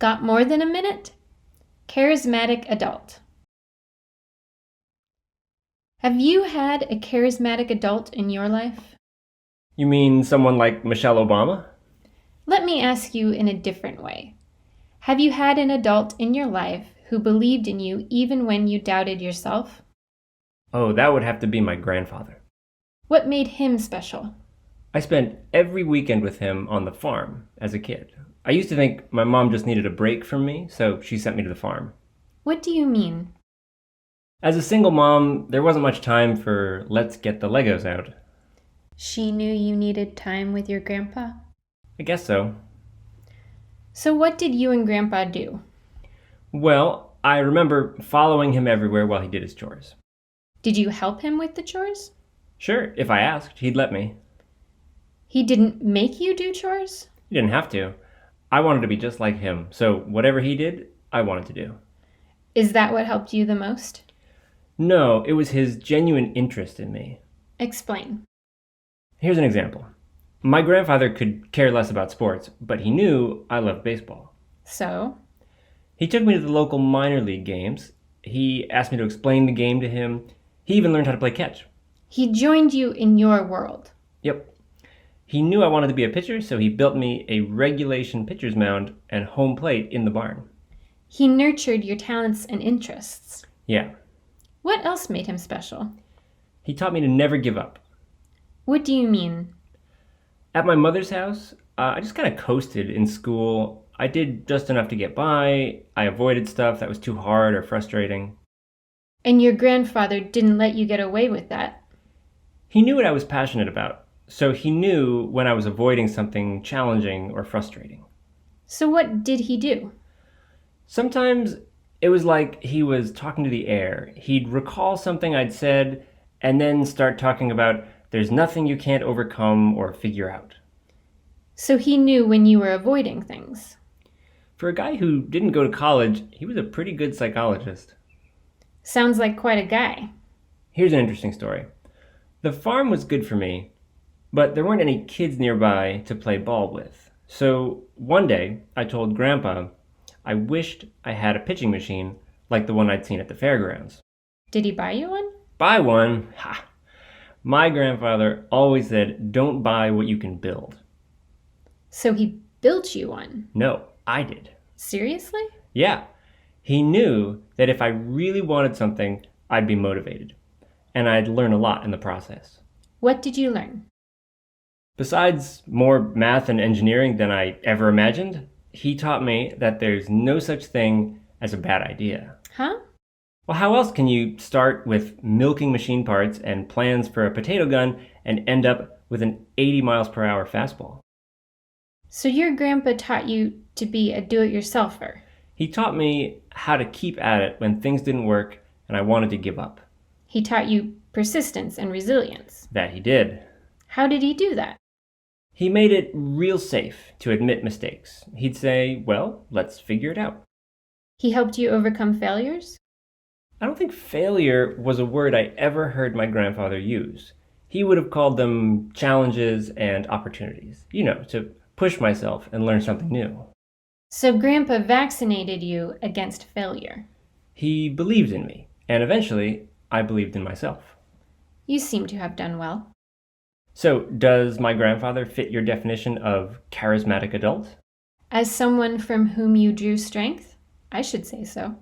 Got more than a minute? Charismatic Adult. Have you had a charismatic adult in your life? You mean someone like Michelle Obama? Let me ask you in a different way. Have you had an adult in your life who believed in you even when you doubted yourself? Oh, that would have to be my grandfather. What made him special? I spent every weekend with him on the farm as a kid. I used to think my mom just needed a break from me, so she sent me to the farm. What do you mean? As a single mom, there wasn't much time for let's get the Legos out. She knew you needed time with your grandpa? I guess so. So what did you and grandpa do? Well, I remember following him everywhere while he did his chores. Did you help him with the chores? Sure, if I asked, he'd let me. He didn't make you do chores? He didn't have to. I wanted to be just like him, so whatever he did, I wanted to do. Is that what helped you the most? No, it was his genuine interest in me. Explain. Here's an example. My grandfather could care less about sports, but he knew I loved baseball. So? He took me to the local minor league games. He asked me to explain the game to him. He even learned how to play catch. He joined you in your world. Yep. He knew I wanted to be a pitcher, so he built me a regulation pitcher's mound and home plate in the barn. He nurtured your talents and interests. Yeah. What else made him special? He taught me to never give up. What do you mean? At my mother's house, I just kind of coasted in school. I did just enough to get by. I avoided stuff that was too hard or frustrating. And your grandfather didn't let you get away with that. He knew what I was passionate about, so he knew when I was avoiding something challenging or frustrating. So what did he do? Sometimes it was like he was talking to the air. He'd recall something I'd said and then start talking about there's nothing you can't overcome or figure out. So he knew when you were avoiding things. For a guy who didn't go to college, he was a pretty good psychologist. Sounds like quite a guy. Here's an interesting story. The farm was good for me, but there weren't any kids nearby to play ball with. So one day, I told Grandpa I wished I had a pitching machine like the one I'd seen at the fairgrounds. Did he buy you one? Buy one? Ha! My grandfather always said, don't buy what you can build. So he built you one? No, I did. Seriously? Yeah. He knew that if I really wanted something, I'd be motivated. And I'd learn a lot in the process. What did you learn? Besides more math and engineering than I ever imagined, he taught me that there's no such thing as a bad idea. Huh? Well, how else can you start with milking machine parts and plans for a potato gun and end up with an 80 miles per hour fastball? So your grandpa taught you to be a do-it-yourselfer. He taught me how to keep at it when things didn't work and I wanted to give up. He taught you persistence and resilience. That he did. How did he do that? He made it real safe to admit mistakes. He'd say, well, let's figure it out. He helped you overcome failures? I don't think failure was a word I ever heard my grandfather use. He would have called them challenges and opportunities, to push myself and learn something new. So Grandpa vaccinated you against failure. He believed in me, and eventually I believed in myself. You seem to have done well. So, does my grandfather fit your definition of charismatic adult? As someone from whom you drew strength, I should say so.